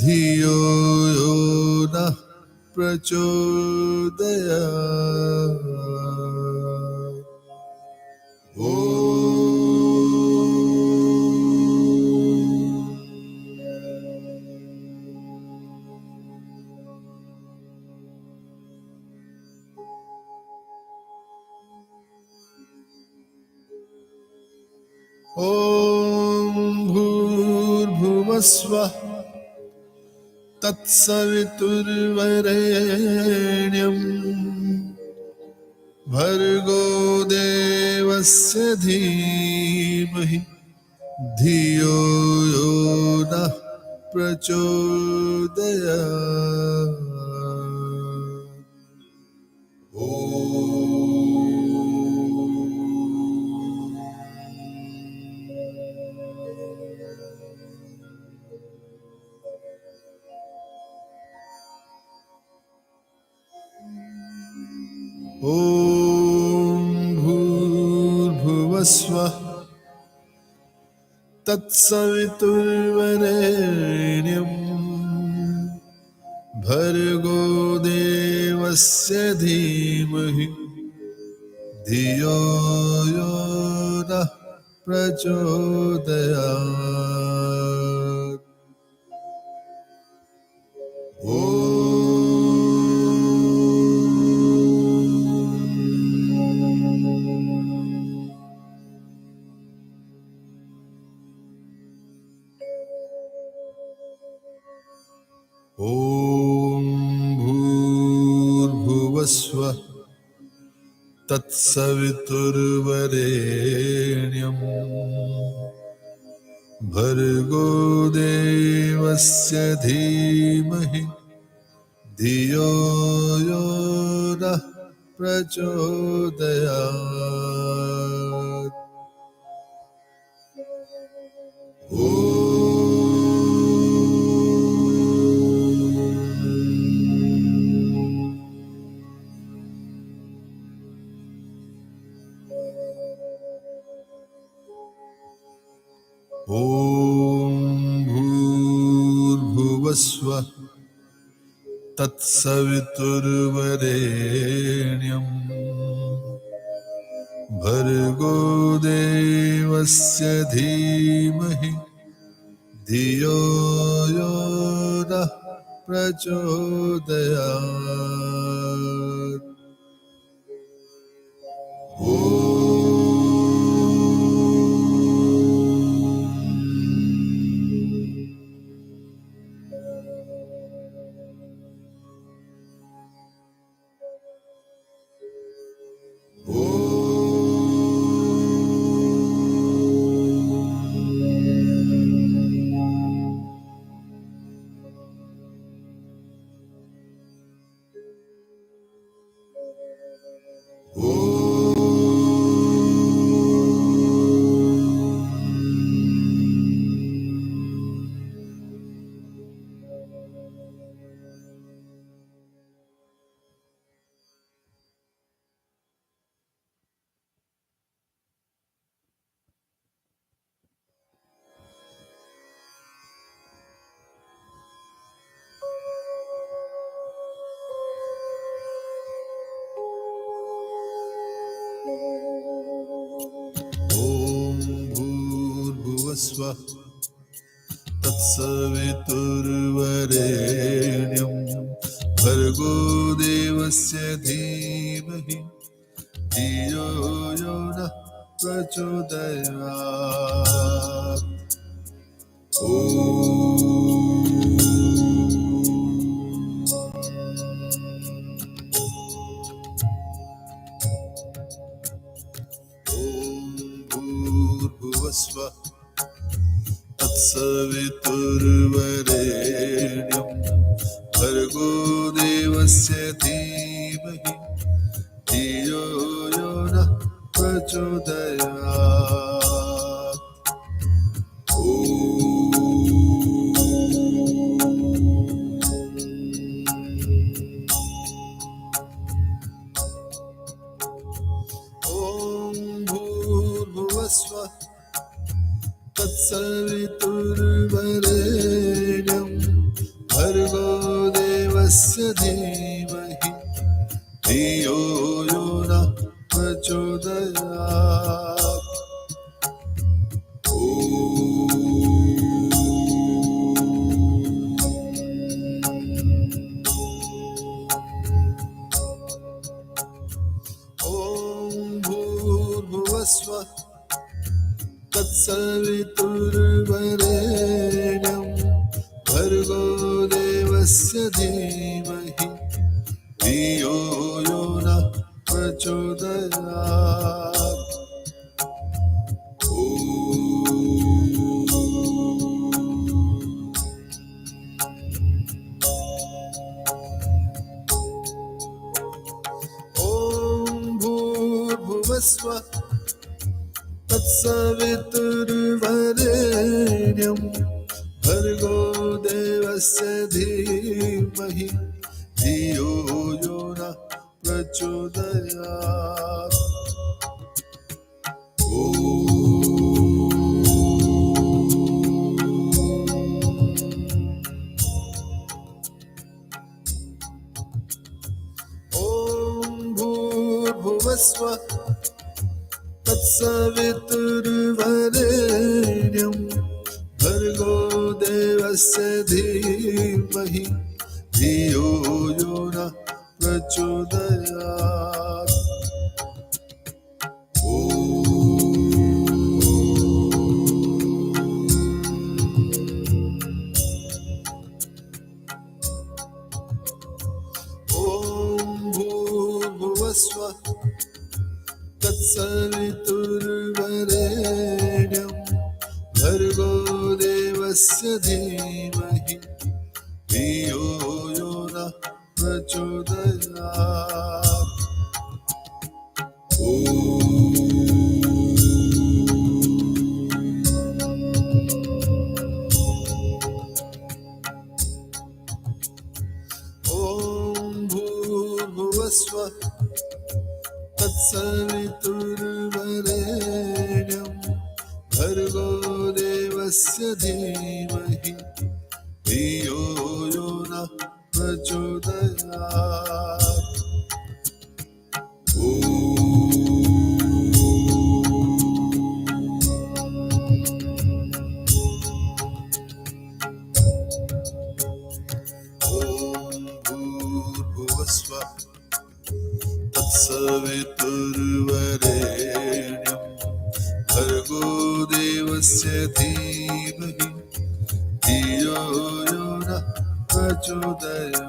धियो यो नः प्रचोदयात्। ॐ भूर्भुवस्वः तत्सवितुर्वरेण्यम् भर्गो देवस्य धीमहि धियो यो नः प्रचोदयात्। ॐ भूर्भुवस्वः तत्सवितुर्वरेण्यम् भर्गो देवस्य धीमहि धियो यो नः प्रचोदयात्। ॐ भूर्भुवस्वः तत्सवितुर्वरेण्यम् भर्गो देवस्य धीमहि धियो यो नः प्रचोदयात्। ॐ भूर्भुवस्वः तत्सवितुर्वरेण्यम् भर्गो देवस्य धीमहि धियो यो नः प्रचोदयात्। भूर्भुवस्वः तत्सवितुर्वरेण्यम् भर्गो देवस्य धीमहि धियो यो नः प्रचोदयात्। भूर्भुवस्वः तत्सवितुर्वरेण्यम् भर्गो देवस्य धीमहि धियो यो नः प्रचोदयात्। ॐ भूर्भुवस्वः तत्सवितुर्वरेण्यम् भर्गो देवस्य धीमहि धियो यो नः प्रचोदयात्। ॐ भूर्भुवस्वः तत्सवितुर्वरेण्यम् भर्गो देवस्य धीमहि धियो यो नः प्रचोदयात्। ॐ भूर्भुवस्वः तत्सवितुर्वरेण्यम् भर्गो देवस्य धीमहि धियो यो नः प्रचोदयात्। भूर्भुवस्व तत्सवितुर्वरेण्यं भर्गो देवस्य धीमहि धियो यो नः प्रचोदयात् ॐ भूर्भुवस्व तत्सवितुर्वरेण्यं भर्गो देवस्य धीमहि धियो यो नः प्रचोदयात् ॐ भूर्भुवस्व तत्सवितुर्वरेण्यं भर्गो देवस्य धीमहि धियो यो नः प्रचोदयात् ॐ भूर्भुवस्व तत्सवितुर्वरेण्यं भर्गो देवस्य धीमहि धियो यो नः प्रचोदयात्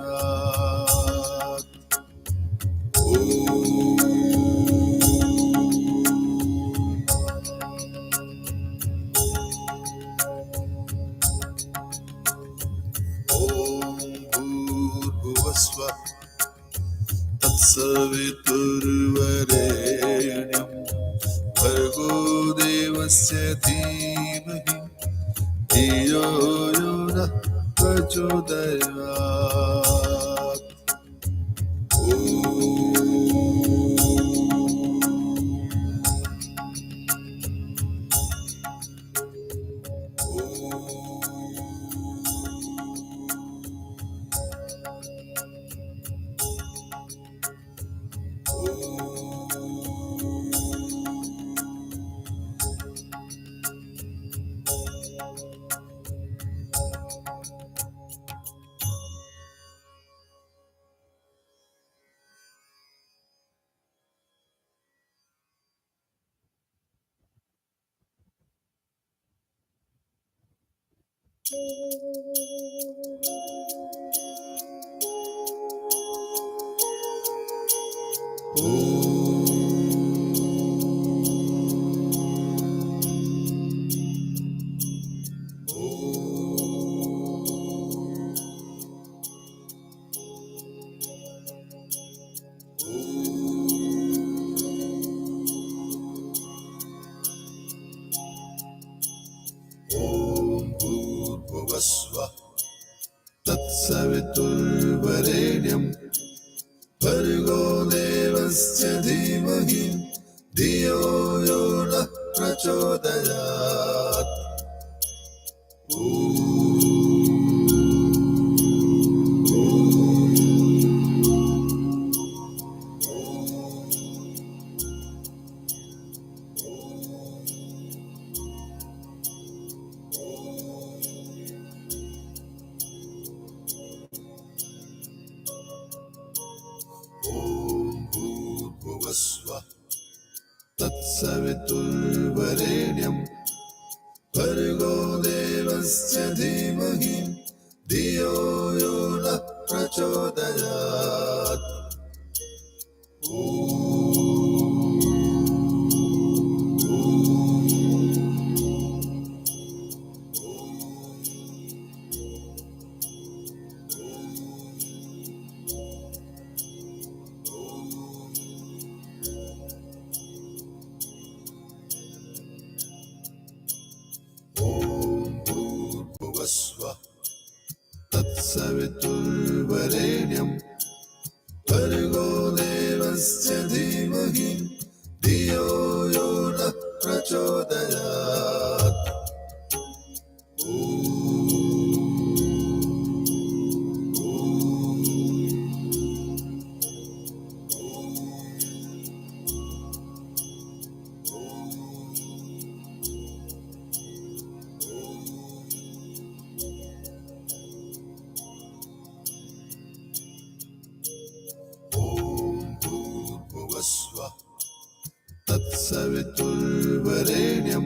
ॐ भूर्भुवस्व तत्सवितुर्वरेण्यं भर्गो देवस्य धीमहि धियो यो नः प्रचोदयात् भूर्भुवस्व तत्सवितुर्वरेण्यं भर्गो देवस्य धीमहि धियो यो नः प्रचोदयात् भूर्भुवस्व तत्सवितुर्वरेण्यं भर्गो देवस्य धीमहि धियो यो नः प्रचोदयात् भूर्भुवस्व तत्सवितुर्वरेण्यं भर्गो देवस्य धीमहि धियो यो नः प्रचोदयात् ॐ भूर्भुवस्वः तत्सवितुर्वरेण्यं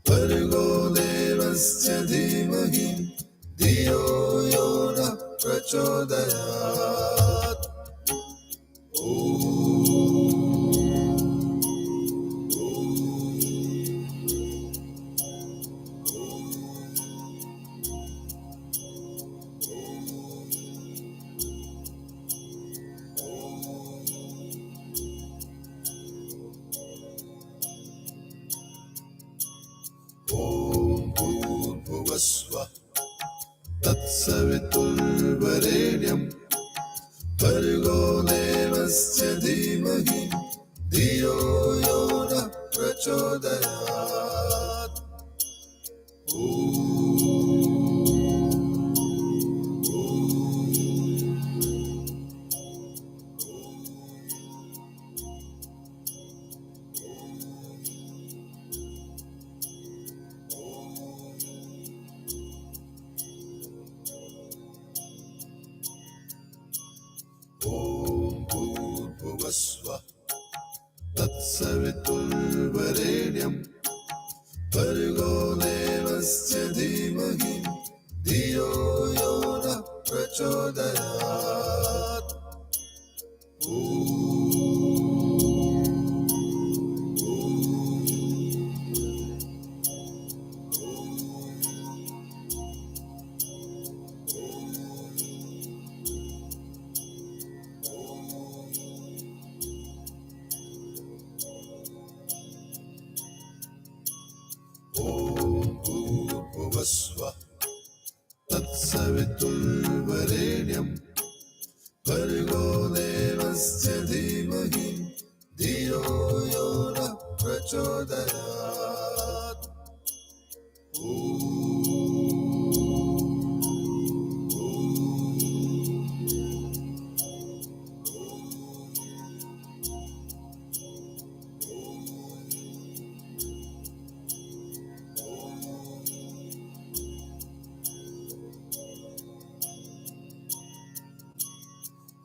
भर्गो देवस्य धीमहि धियो यो नः प्रचोदयात् ॐ भूर्भुवस्वः तत्सवितुर्वरेण्यं भर्गो देवस्य धीमहि धियो यो नः प्रचोदयात् ॐ भूर्भुवस्वः तत्सवितुर्वरेण्यं भर्गो देवस्य धीमहि धियो यो नः प्रचोदयात् ॐ भूर्भुवस्वः तत्सवितुर्वरेण्यं भर्गो देवस्य धीमहि धियो यो नः प्रचोदयात्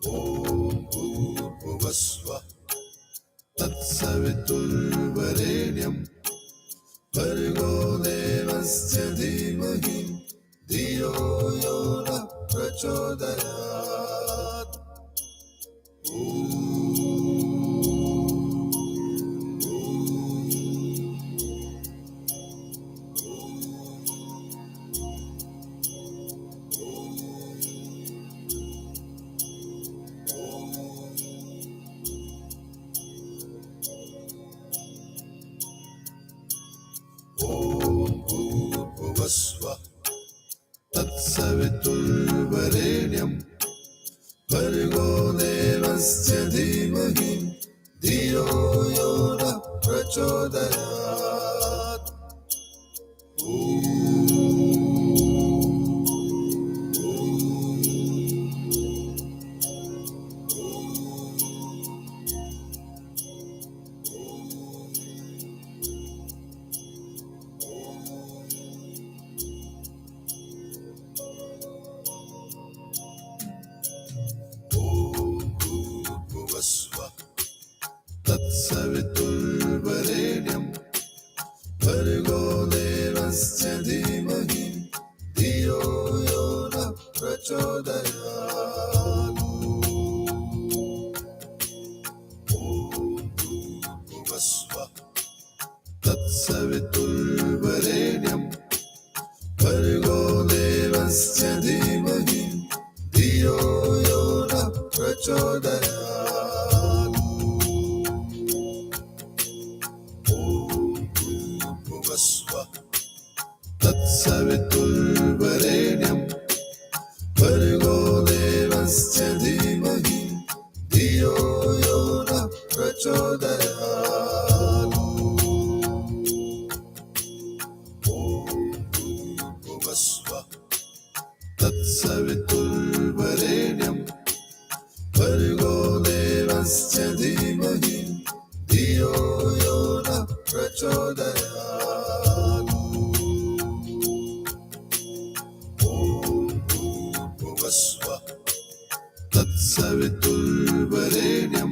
ॐ भूर्भुवस्वः तत्सवितुर्वरेण्यं भर्गो देवस्य धीमहि धियो यो नः प्रचोदयात् ॐ भूर्भुवस्वः तत्सवितुर्वरेण्यं भर्गो देवस्य धीमहि धियो यो नः प्रचोदयात् भूर्भुवस्वः तत्सवितुर्वरेण्यं भर्गो देवस्य धीमहि धियो यो नः प्रचोदयात् भूर्भुवस्वः तत्सवितुर्वरेण्यं भर्गो देवस्य धीमहि धियो यो नः प्रचोदयात् भूर्भुवस्वः तत्सवितुर्वरेण्यं भर्गो देवस्य धीमहि धियो यो नः प्रचोदयात् भूर्भुवस्वः तत्सवितुर्वरेण्यं भर्गो देवस्य धीमहि धियो यो नः प्रचोदयात् भूर्भुवस्वः तत्सवितुर्वरेण्यं